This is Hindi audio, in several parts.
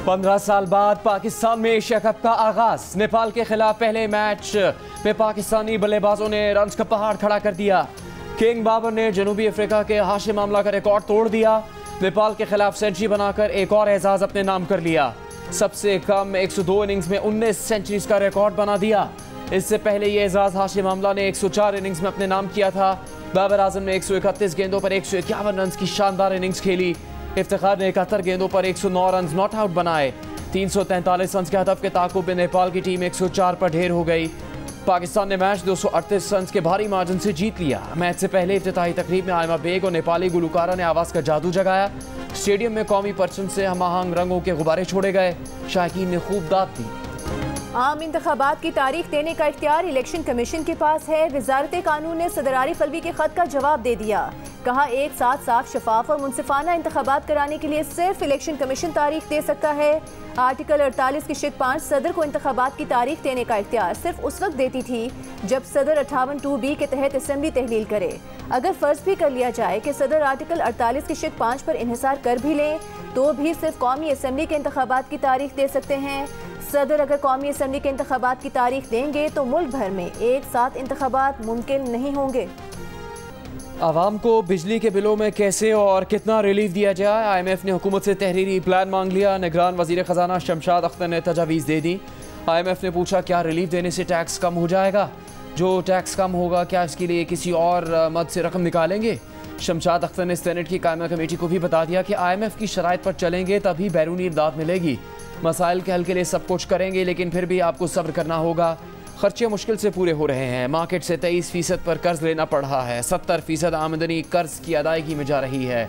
15 साल बाद पाकिस्तान में एशिया कप का आगाज। नेपाल के खिलाफ पहले मैच में पाकिस्तानी बल्लेबाजों ने रन्स का पहाड़ खड़ा कर दिया। किंग बाबर ने जनूबी अफ्रीका के हाशिम आमला का रिकॉर्ड तोड़ दिया। नेपाल के खिलाफ सेंचुरी बनाकर एक और एजाज अपने नाम कर लिया। सबसे कम 102 इनिंग्स में 19 सेंचुरीज का रिकॉर्ड बना दिया। इससे पहले ये एजाज हाशिम आमला ने 104 इनिंग्स में अपने नाम किया था। बाबर आजम ने 131 गेंदों पर 151 रन की शानदार इनिंग्स खेली। इफ्तिखार ने 71 गेंदों पर 109 रन नॉट आउट बनाए। 343 रन के हदफ के ताकुब में नेपाल की टीम 104 पर ढेर हो गई। पाकिस्तान ने मैच 238 रन के भारी मार्जिन से जीत लिया। मैच से पहले इफ्तिताही तकरीब में आयमा बेग और नेपाली गुलकारा ने आवाज़ का जादू जगाया। स्टेडियम में कौमी परचम से हमआहंग रंगों के गुब्बारे छोड़े गए। शायकीन ने खूब दाद दी। आम इंतखाबात की तारीख देने का इख्तियार इलेक्शन कमीशन के पास है। वजारत कानून ने सदर आरिफ अलवी के खत का जवाब दे दिया। कहा एक साथ साफ, शफाफ और मुनसिफाना इंतखाबात कराने के लिए सिर्फ इलेक्शन कमीशन तारीख दे सकता है। आर्टिकल 48 की शिक 5 सदर को इंतखाबात की तारीख देने का इख्तियार सिर्फ उस वक्त देती थी जब सदर 58(2)B के तहत असेंबली तहलील करे। अगर फर्ज भी कर लिया जाए कि सदर आर्टिकल 48 की शिक 5 पर इन्हिसार कर भी लें तो भी सिर्फ कौमी असेंबली के इंतखाबात की तारीख दे सकते हैं। सदर अगर कौमी असेंबली के इंतखाबात की तारीख देंगे तो मुल्क भर में एक साथ इंतखाबात मुमकिन नहीं होंगे। आवाम को बिजली के बिलों में कैसे और कितना रिलीफ दिया जाए, IMF ने हुकूमत से तहरीरी प्लान मांग लिया। निगरान वजीर खजाना शमशाद अख्तर ने तजावीज़ दे दी। IMF ने पूछा क्या रिलीफ देने से टैक्स कम हो जाएगा? जो टैक्स कम होगा क्या इसके लिए किसी और मद से रकम निकालेंगे? शमशाद अख्तर ने सेनेट की कायमा कमेटी को भी बता दिया कि IMF की शराइत पर चलेंगे तभी बैरूनी इमदाद मिलेगी। मसाइल के हल के लिए सब कुछ करेंगे लेकिन फिर भी आपको सब्र करना होगा। खर्चे मुश्किल से पूरे हो रहे हैं। मार्केट से 23% पर कर्ज लेना पड़ रहा है। 70% आमदनी कर्ज की अदायगी में जा रही है।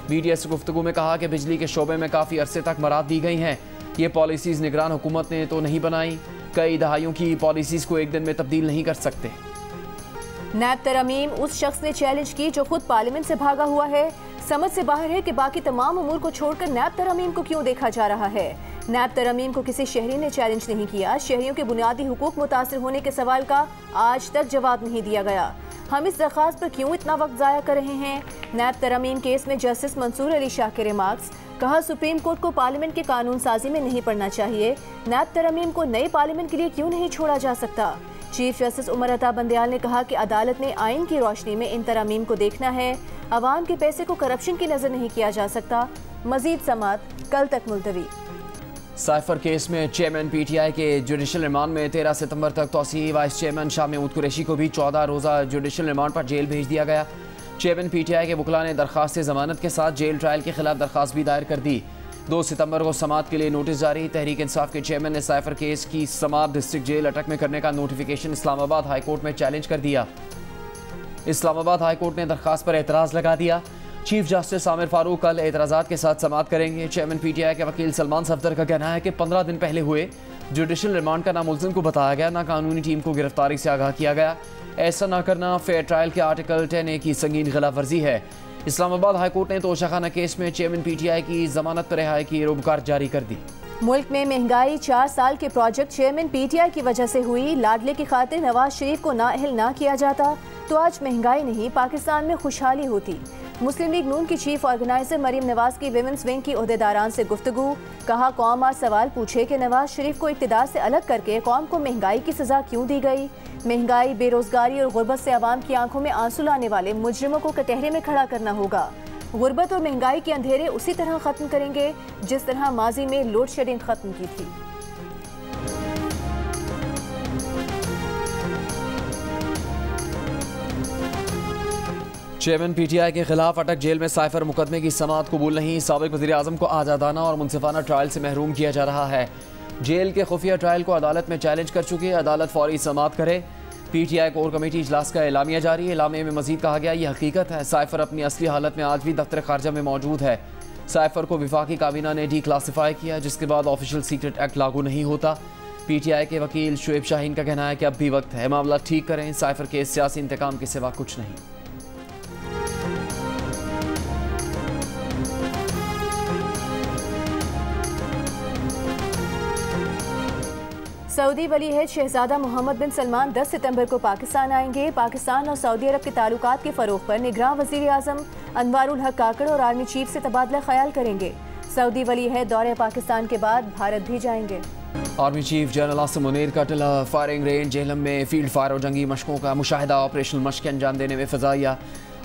मीडिया से गुफ्तगू में कहा कि बिजली के शोबे में काफ़ी अरसे तक मराद दी गई हैं। ये पॉलिसीज़ निगरान हुकूमत ने तो नहीं बनाई। कई दहाइयों की पॉलिसीज़ को एक दिन में तब्दील नहीं कर सकते। नैब तरमीम उस शख्स ने चैलेंज की जो खुद पार्लियामेंट से भागा हुआ है। समझ से बाहर है कि बाकी तमाम उमूर को छोड़कर नैब तरमीम को क्यों देखा जा रहा है। नैब तरमीम को किसी शहरी ने चैलेंज नहीं किया। शहरियों के बुनियादी हुकूक मुतासिर होने के सवाल का आज तक जवाब नहीं दिया गया। हम इस दरख्वास्त पर क्यों इतना वक्त ज़ाया कर रहे हैं? नैब तरमीम केस में जस्टिस मंसूर अली शाह के रिमार्क्स। कहा सुप्रीम कोर्ट को पार्लियामेंट के कानून साजी में नहीं पढ़ना चाहिए। नैब तरमीम को नई पार्लियामेंट के लिए क्यों नहीं छोड़ा जा सकता? चीफ जस्टिस उमर अता बंदयाल ने कहा कि अदालत ने आइन की रोशनी में इन तरमीम को देखना है। अवाम के पैसे को करप्शन की नज़र नहीं किया जा सकता। मजीद समात कल तक मुलतवी। साइफर केस में चेयरमैन PTI के जुडिशल रिमांड में 13 सितंबर तक तौसीई। वाइस चेयरमैन शाह महमूद कुरैशी को भी 14 रोज़ा जुडिशल रिमांड पर जेल भेज दिया गया। चेयरमैन PTI के वकला ने दरख्वास्त ज़मानत के साथ जेल ट्रायल के खिलाफ दरख्वास्त भी दायर कर दी। 2 सितंबर को समात के लिए नोटिस जारी। तहरीक इंसाफ के चेयरमैन ने साइफर केस की समात डिस्ट्रिक्ट जेल अटक में करने का नोटिफिकेशन इस्लामाबाद हाई कोर्ट में चैलेंज कर दिया। इस्लामाबाद हाई कोर्ट ने दरख्वास्त पर एतराज़ लगा दिया। चीफ जस्टिस आमिर फारूक कल एतराज़ात के साथ समात करेंगे। चेयरमैन PTI के वकील सलमान सफदर का कहना है कि 15 दिन पहले हुए जुडिशल रिमांड का ना मुल्ज़िम को बताया गया ना कानूनी टीम को गिरफ्तारी से आगाह किया गया। ऐसा ना करना फेयर ट्रायल के आर्टिकल 10A की संगीन खिलाफ वर्जी है। इस्लामाबाद हाई कोर्ट ने तोशाखाना केस में चेयरमैन PTI की जमानत पर रिहाई की रोबकार जारी कर दी। मुल्क में महंगाई 4 साल के प्रोजेक्ट चेयरमैन PTI की वजह से हुई। लाडले की खातिर नवाज शरीफ को नाअहल ना किया जाता तो आज महंगाई नहीं पाकिस्तान में खुशहाली होती। मुस्लिम लीग नून की चीफ ऑर्गेनाइजर मरीम नवाज की विमेंस विंग की ओहदेदारान से गुफ्तगू। कहा कौम आज सवाल पूछे कि नवाज शरीफ को इक़्तिदार से अलग करके कौम को महंगाई की सज़ा क्यों दी गई। महंगाई, बेरोजगारी और गुर्बत से आवाम की आंखों में आंसू लाने वाले मुजरिमों को कटहरे में खड़ा करना होगा। गुर्बत और महंगाई के अंधेरे उसी तरह ख़त्म करेंगे जिस तरह माजी में लोड शेडिंग ख़त्म की थी। चेयरमैन PTI के खिलाफ अटक जेल में साइफर मुकदमे की समाअत कबूल नहीं। साबिक वज़ीर आज़म को आज़ादाना और मुनसिफाना ट्रायल से महरूम किया जा रहा है। जेल के खुफिया ट्रायल को अदालत में चैलेंज कर चुकी है। अदालत फौरी समाअत करे। PTI कोर कमेटी इजलास का एलामिया जारी है। एलामिया में मजीद कहा गया ये हकीकत है साइफर अपनी असली हालत में आज भी दफ्तर खारजा में मौजूद है। साइफर को विफाकी काबीना ने डीक्लासीफाई किया जिसके बाद ऑफिशियल सीक्रेट एक्ट लागू नहीं होता। PTI के वकील शुएब शाहीन का कहना है कि अब भी वक्त है, मामला ठीक करें। साइफर केस सियासी इंतकाम के सिवा कुछ नहीं। सऊदी वली अहद शहजादा मोहम्मद बिन सलमान 10 सितंबर को पाकिस्तान आएंगे। पाकिस्तान और सऊदी अरब के ताल्लुकात के फ़रोग़ पर निगरान वज़ीर आज़म अनवारुल हक काकड़ और आर्मी चीफ से तबादला ख्याल करेंगे। सऊदी वली है दौरे पाकिस्तान के बाद भारत भी जाएंगे। Army chief general Asim Munir का टिला फायरिंग रेंज जेहलम में फील्ड फायर और जंगी मशकों का मुशाहिदा, ऑपरेशनल मशक़ अंजाम देने में फ़ज़ाइया।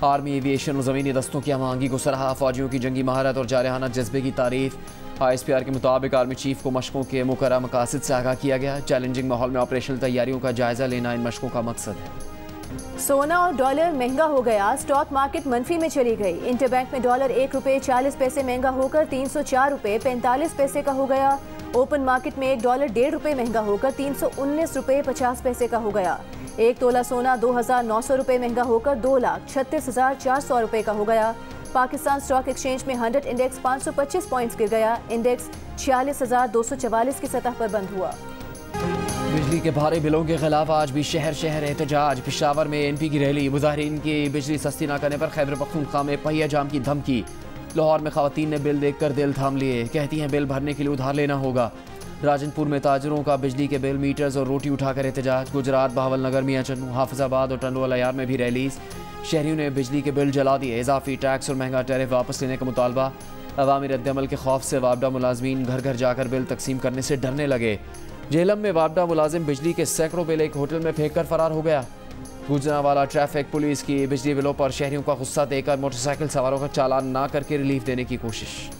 आर्मी एविएशन और ज़मीनी दस्तों की हमआहंगी को सराहा, फौजियों की जंगी महारत और जारहाना जज्बे की तारीफ। ISPR के मुताबिक आर्मी चीफ को मशकों के मुकर्रर मकासद से आगाह किया गया। चैलेंजिंग माहौल में ऑपरेशनल तैयारियों का जायजा लेना इन मशकों का मकसद है। सोना और डॉलर महंगा हो गया, स्टॉक मार्केट मंफी में चली गई। इंटरबैंक में डॉलर 1 रुपये 40 पैसे महंगा होकर 304 रुपये 45 पैसे का हो गया। ओपन मार्केट में $1 1.5 रुपये महंगा होकर 319 रुपये 50 पैसे का हो गया। 1 तोला सोना 2,900 रुपये महंगा होकर 2,36,400 रुपये का हो गया। पाकिस्तान स्टॉक एक्सचेंज में 100 इंडेक्स 525 पॉइंट्स गिर गया। इंडेक्स 46,244 की सतह पर बंद हुआ। बिजली के भारी बिलों के खिलाफ आज भी शहर शहर एहतजाज। पेशावर में NP की रैली, मुजाहिरीन की बिजली सस्ती न करने पर खैबर पख्तूनख्वा में पहिया जाम की धमकी। लाहौर में खवातीन ने बिल देखकर दिल थाम लिए, कहती हैं बिल भरने के लिए उधार लेना होगा। राजनपुर में ताजरों का बिजली के बिल, मीटर्स और रोटी उठाकर एहतजाज। गुजरात, बहावल नगर, मियां चन्नू, हाफिजाबाद और टंडोलायार में भी रैलीज। शहरियों ने बिजली के बिल जला दिए। इजाफी टैक्स और महंगा टैरिफ वापस लेने का मुतालबा। अवामी रद्दअमल के खौफ से वापडा मुलाजमीन घर घर जाकर बिल तकसीम करने से डरने लगे। जेहलम में वापडा मुलाजिम बिजली के सैकड़ों बिल एक होटल में फेंक कर फरार हो गया। गुजरांवाला ट्रैफिक पुलिस की बिजली बिलों पर शहरियों का गुस्सा देकर मोटरसाइकिल सवारों का चालान ना करके रिलीफ देने की कोशिश।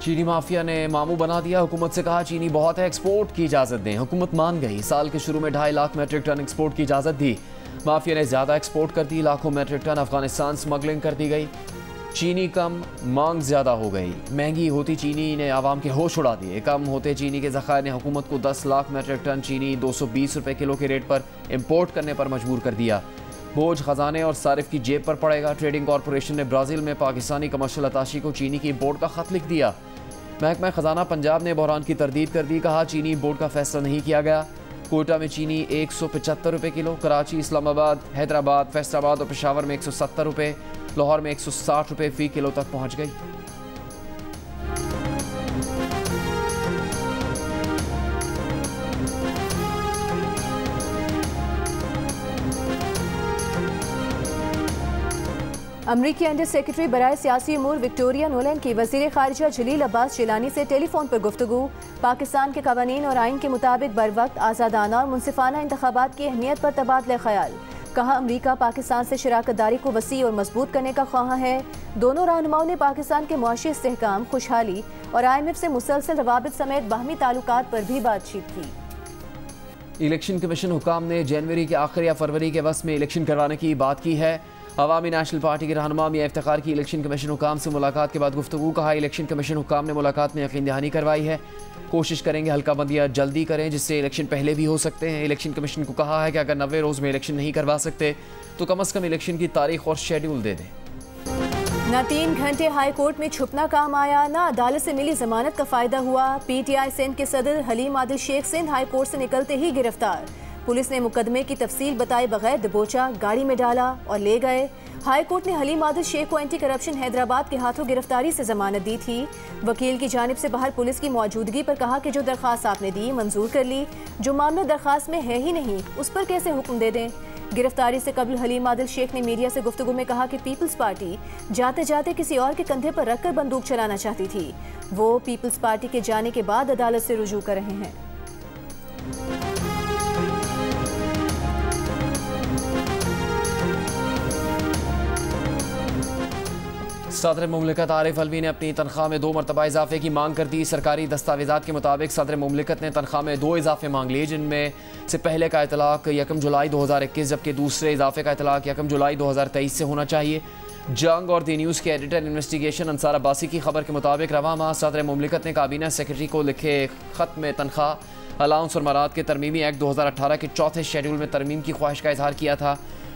चीनी माफिया ने मामू बना दिया, हुकूमत से कहा चीनी बहुत है, एक्सपोर्ट की इजाज़त दें। हुकूमत मान गई, साल के शुरू में 2.5 लाख मेट्रिक टन एक्सपोर्ट की इजाज़त दी। माफिया ने ज़्यादा एक्सपोर्ट कर दी, लाखों मेट्रिक टन अफगानिस्तान स्मगलिंग कर दी गई। चीनी कम, मांग ज़्यादा हो गई। महंगी होती चीनी ने आवाम के होश उड़ा दिए। कम होते चीनी के ज़खायर ने हुकूमत को 10 लाख मेट्रिक टन चीनी 220 रुपये किलो के रेट पर इम्पोर्ट करने पर मजबूर कर दिया। बोझ खजाने और सारिफ की जेब पर पड़ेगा। ट्रेडिंग कॉरपोरेशन ने ब्राज़ील में पाकिस्तानी कमर्शियल अताशी को चीनी की इम्पोर्ट का ख़त लिख दिया। महकमा खजाना पंजाब ने बहरान की तरदीद कर दी, कहा चीनी इम्पोर्ट का फैसला नहीं किया गया। कोयटा में चीनी 175 रुपये किलो, कराची, इस्लामाबाद, हैदराबाद, फैसलाबाद और पेशावर में 170 रुपये, लाहौर में 160 रुपये फ़ी किलो तक पहुँच गई। अमरीकी अंडर सेक्रेटरी बराए सियासी उमूर विक्टोरिया नोलन की वज़ीर ख़ारिजा जलील अब्बास जिलानी से टेलीफोन पर गुफ्तगू। पाकिस्तान के कवानीन और आइन के मुताबिक बर वक्त आज़ादाना और मुनसिफाना इंतखाबात की अहमियत पर तबादला ख्याल। कहा अमरीका पाकिस्तान से शराकत दारी को वसी और मजबूत करने का ख्वाह है। दोनों रहनुमाओं ने पाकिस्तान के मुआशी इस्तेहकाम, खुशहाली और IMF से मुसलसल रवाबित समेत बाहमी ताल्लुकात पर भी बातचीत की। इलेक्शन कमीशन हुकाम ने जनवरी के आखिर या फरवरी के वक्त में इलेक्शन करवाने की बात की है। अवामी नेशनल पार्टी के रहनुमा मियां इफ्तिखार की इलेक्शन कमीशन हुकाम से मुलाकात के बाद गुफ्तगू। कहा इलेक्शन कमीशन हुकाम ने मुलाकात में यकीन दहानी करवाई है, कोशिश करेंगे हल्का बंदियाँ जल्दी करें जिससे इलेक्शन पहले भी हो सकते हैं। इलेक्शन कमीशन को कहा है कि अगर 90 रोज़ में इलेक्शन नहीं करवा सकते तो कम अज़ कम इलेक्शन की तारीख और शेड्यूल दे दें। न 3 घंटे हाई कोर्ट में छुपना काम आया, न अदालत से मिली जमानत का फायदा हुआ। PTI सिंध के सदर हलीम आदिल शेख सिंध हाई कोर्ट से निकलते ही गिरफ्तार। पुलिस ने मुकदमे की तफसील बताए बगैर दबोचा, गाड़ी में डाला और ले गए। हाई कोर्ट ने हलीम आदिल शेख को एंटी करप्शन हैदराबाद के हाथों गिरफ्तारी से जमानत दी थी। वकील की जानिब से बाहर पुलिस की मौजूदगी पर कहा कि जो दरख्वास्त आपने दी मंजूर कर ली, जो मामला दरख्वास्त में है ही नहीं उस पर कैसे हुक्म दे दें। गिरफ्तारी से कबल हलीम आदिल शेख ने मीडिया से गुफ्तगू में कहा कि पीपल्स पार्टी जाते जाते किसी और के कंधे पर रखकर बंदूक चलाना चाहती थी। वो पीपल्स पार्टी के जाने के बाद अदालत से रुजू कर रहे हैं। सदर मुमलिकत आरिफ अलवी ने अपनी तनख्वाह में 2 मरतबा इजाफे की मांग कर दी। सरकारी दस्तावेजात के मुताबिक सदर मुमलिकत ने तनख्वाह में 2 इजाफे मांग लिए, जिनमें से पहले का इतलाक 1 जुलाई 2021 जबकि दूसरे इजाफे का इतलाक 1 जुलाई 2023 से होना चाहिए। जंग और दी न्यूज़ के एडिटर इन्वेस्टिगेशन अंसार अब्बासी की खबर के मुताबिक रवा माह सदर मुमलिकत ने काबीना सेक्रेटरी को लिखे खत में तनख्वाह, अलाउंस और मराद के तरमीमी एक्ट 2018 के चौथे शेड्यूल में तरमीम की ख्वाहिश का इजहार किया था।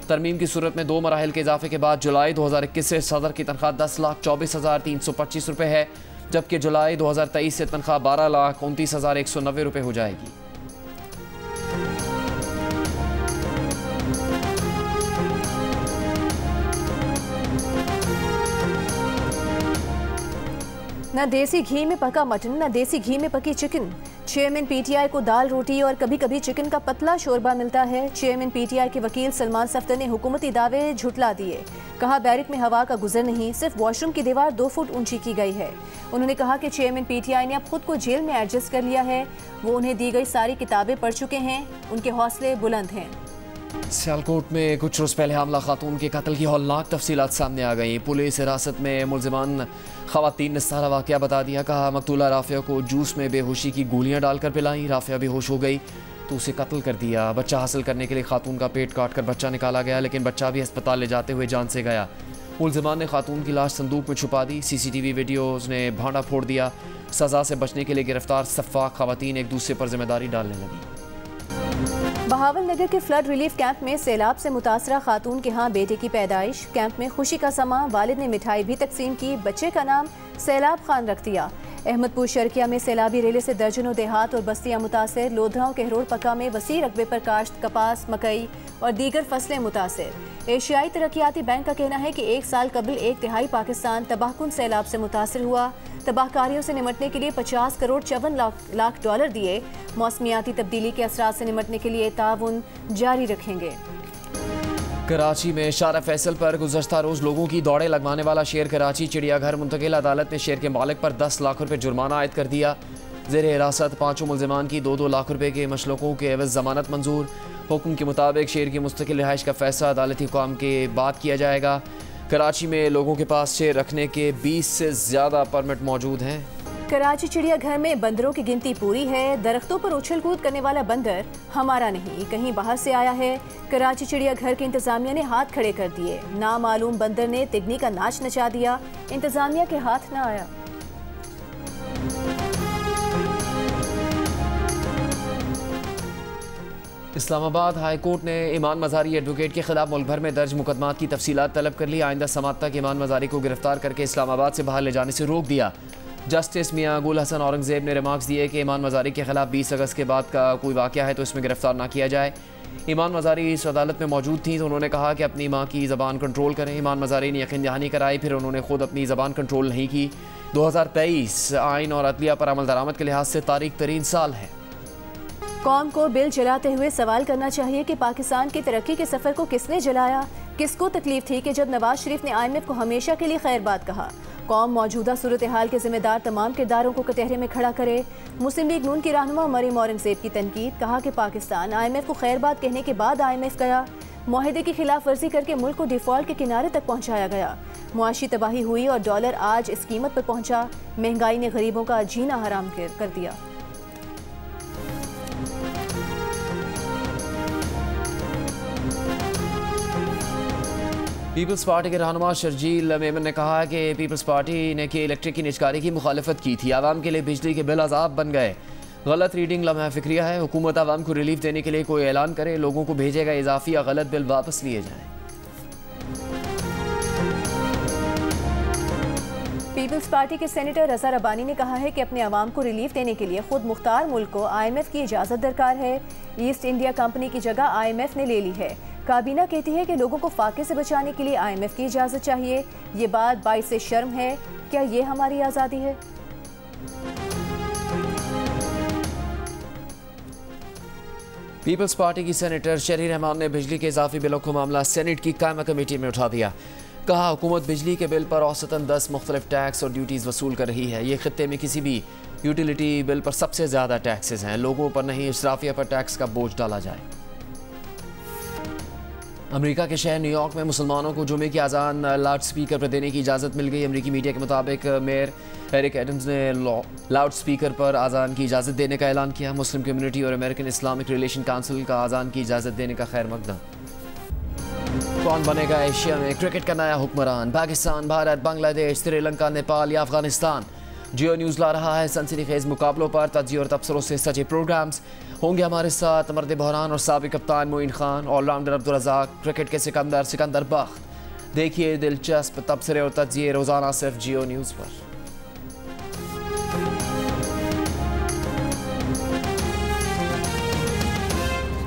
तरमीम की सूरत में 2 मराहिल के इजाफे के बाद जुलाई 2021 से सदर की तनख्वाह 10,24,325 रुपये है, जबकि जुलाई 2023 से तनख्वाह 12,29,190 रुपये हो जाएगी। न देसी घी में पका मटन, न देसी घी में पकी चिकन। चेयरमैन पीटीआई को दाल रोटी और कभी कभी चिकन का पतला शोरबा मिलता है। चेयरमैन पीटीआई के वकील सलमान सफ्दर ने हुकूमती दावे झुटला दिए। कहा बैरक में हवा का गुजर नहीं, सिर्फ वॉशरूम की दीवार 2 फुट ऊंची की गई है। उन्होंने कहा कि चेयरमैन पीटीआई ने अब खुद को जेल में एडजस्ट कर लिया है। वो उन्हें दी गई सारी किताबें पढ़ चुके हैं। उनके हौसले बुलंद हैं। सियालकोट में कुछ रोज़ पहले हमला खातून के कत्ल की हौलनाक तफसीलात सामने आ गई। पुलिस हिरासत में मुलजिमान खवातीन ने सारा वाक़या बता दिया। कहा मकतूला राफिया को जूस में बेहोशी की गोलियां डालकर पिलाई। राफिया बेहोश हो गई तो उसे कत्ल कर दिया। बच्चा हासिल करने के लिए खातून का पेट काट कर बच्चा निकाला गया, लेकिन बच्चा भी अस्पताल ले जाते हुए जान से गया। मुलजिमान ने खातून की लाश संदूक में छुपा दी। CCTV वीडियोज़ ने भांडा फोड़ दिया। सज़ा से बचने के लिए गिरफ्तार सफ़ाक खवातीन एक दूसरे पर जिम्मेदारी डालने लगी। बहावलनगर के फ्लड रिलीफ कैंप में सैलाब से मुतासरा खातून के यहाँ बेटे की पैदाइश। कैंप में खुशी का समा, वालिद ने मिठाई भी तकसीम की। बच्चे का नाम सैलाब खान रख दिया। अहमदपुर शर्किया में सैलाबी रेले से दर्जनों देहात और बस्तियां मुतासर। लोधराओं के हरोड़ पक्का में वसी रकबे पर काश्त, कपास, मकई और दीगर फसलें मुतासर। एशियाई तरक्याती बैंक का कहना है कि 1 साल कबल 1/3 पाकिस्तान तबाहकुन सैलाब से मुतासर हुआ। तबाहकारियों से निमटने के लिए 50 करोड़ 54 लाख डॉलर दिए। मौसमियाती तब्दीली के असरात से निमटने के लिए ताउन जारी रखेंगे। कराची में शारा फैसल पर गुज़श्ता रोज़ लोगों की दौड़े लगवाने वाला शेर कराची चिड़ियाघर मुंतकिल। अदालत ने शेर के मालिक पर 10 लाख रुपये जुर्माना आयद कर दिया। ज़ेर हिरासत 5 मुलजिमान की 2-2 लाख रुपये के मशलकों के एवज़ ज़मानत मंजूर। हुक्म के मुताबिक शेर की मुस्तकिल रिहाइश का फैसला अदालती हुक्म के बाद किया जाएगा। कराची में लोगों के पास शेर रखने के 20 से ज़्यादा परमिट मौजूद हैं। कराची चिड़ियाघर में बंदरों की गिनती पूरी है। दरख्तों पर उछल कूद करने वाला बंदर हमारा नहीं, कहीं बाहर से आया है। कराची चिड़ियाघर की इंतजामिया ने हाथ खड़े कर दिए। नामालूम बंदर ने तिगनी का नाच नचा दिया। इंतजामिया के हाथ न आया। इस्लामाबाद हाई कोर्ट ने ईमान मज़ारी एडवोकेट के खिलाफ मुल्क भर में दर्ज मुकदमात की तफसीलात तलब कर ली। आइंदा समात तक ईमान मज़ारी को गिरफ्तार करके इस्लामाबाद से बाहर ले जाने से रोक दिया। जस्टिस मियां गुल हसन औरंगजेब ने रिमार्क्स दिए कि ईमान मज़ारी के खिलाफ 20 अगस्त के बाद का कोई वाक़या है तो इसमें गिरफ्तार ना किया जाए। ईमान मज़ारी इस अदालत में मौजूद थी तो उन्होंने कहा कि अपनी माँ की ज़बान कंट्रोल करें। ईमान मज़ारी ने यकीन दहानी कराई, फिर उन्होंने खुद अपनी ज़बान कंट्रोल नहीं की। 2023 आइन और अदलिया पर अमल दरामद के लिहाज से तारीख तरीन साल है। कौम को बिल जलाते हुए सवाल करना चाहिए कि पाकिस्तान की तरक्की के सफ़र को किसने जलाया। किसको तकलीफ थी कि जब नवाज शरीफ ने IMF को हमेशा के लिए खैरबाद कहा। कौम मौजूदा सूरत हाल के जिम्मेदार तमाम किरदारों को कटहरे में खड़ा करे। मुस्लिम लीग नून की रहनुमा मरीम औरंगजेब की तनकीद। कहा कि पाकिस्तान IMF को खैरबाद कहने के बाद IMF गया। मुआहदे की खिलाफ वर्जी करके मुल्क को डिफॉल्ट के किनारे तक पहुँचाया गया। मुआशी तबाही हुई और डॉलर आज इस कीमत पर पहुँचा। महंगाई ने गरीबों का जीना हराम कर दिया। पीपल्स पार्टी के रहनुमा शर्जील मेमन ने कहा कि पीपल्स पार्टी ने कि इलेक्ट्रिक की निजकारी की मुखालफत की थी। आवाम के लिए बिजली के बिल अजाब बन गए। गलत रीडिंग लम्हा फिक्रिया है। हुकूमत आवाम को रिलीफ देने के लिए कोई ऐलान करे, लोगों को भेजेगा इजाफी या गलत बिल वापस लिए जाएं। पीपल्स पार्टी के सेनेटर रजा रब्बानी ने कहा है कि अपने आवाम को रिलीफ देने के लिए खुद मुख्तार मुल्क को IMF की इजाज़त दरकार है। ईस्ट इंडिया कंपनी की जगह IMF ने ले ली है। काबीना कहती है कि लोगों को फाके से बचाने के लिए IMF की इजाज़त चाहिए। ये बात बाइस से शर्म है। क्या ये हमारी आज़ादी है? पीपल्स पार्टी की सेनेटर शहरी रहमान ने बिजली के इजाफी बिलों को मामला सेनेट की कायमा कमेटी में उठा दिया। कहा हुकूमत बिजली के बिल पर औसतन 10 मुख्तलिफ टैक्स और ड्यूटीज़ वसूल कर रही है। ये खित्ते में किसी भी यूटिलिटी बिल पर सबसे ज़्यादा टैक्सेस हैं। लोगों पर नहीं, इशराफिया पर टैक्स का बोझ डाला जाए। अमेरिका के शहर न्यूयॉर्क में मुसलमानों को जुमे की अजान लाउड स्पीकर पर देने की इजाज़त मिल गई। अमेरिकी मीडिया के मुताबिक मेयर एरिक एडम्स ने लाउड स्पीकर पर अजान की इजाज़त देने का ऐलान किया। मुस्लिम कम्युनिटी और अमेरिकन इस्लामिक रिलेशन काउंसिल का अजान की इजाज़त देने का खैर मकदम। कौन बनेगा एशिया में क्रिकेट का नया हुक्मरान? पाकिस्तान, भारत, बांग्लादेश, श्रीलंका, नेपाल या अफगानिस्तान? जियो न्यूज़ ला रहा है सनसनीखेज मुकाबलों पर तज्जिया और तबसरों से सजे प्रोग्राम्स। होंगे हमारे साथ मर्द बहरान और साबिक कप्तान मोइन खान, ऑलराउंडर अब्दुल रज़ाक, क्रिकेट के सिकंदर बख्त। देखिए दिलचस्प तबसरे और तज्जिए रोज़ाना सिर्फ जियो न्यूज़ पर।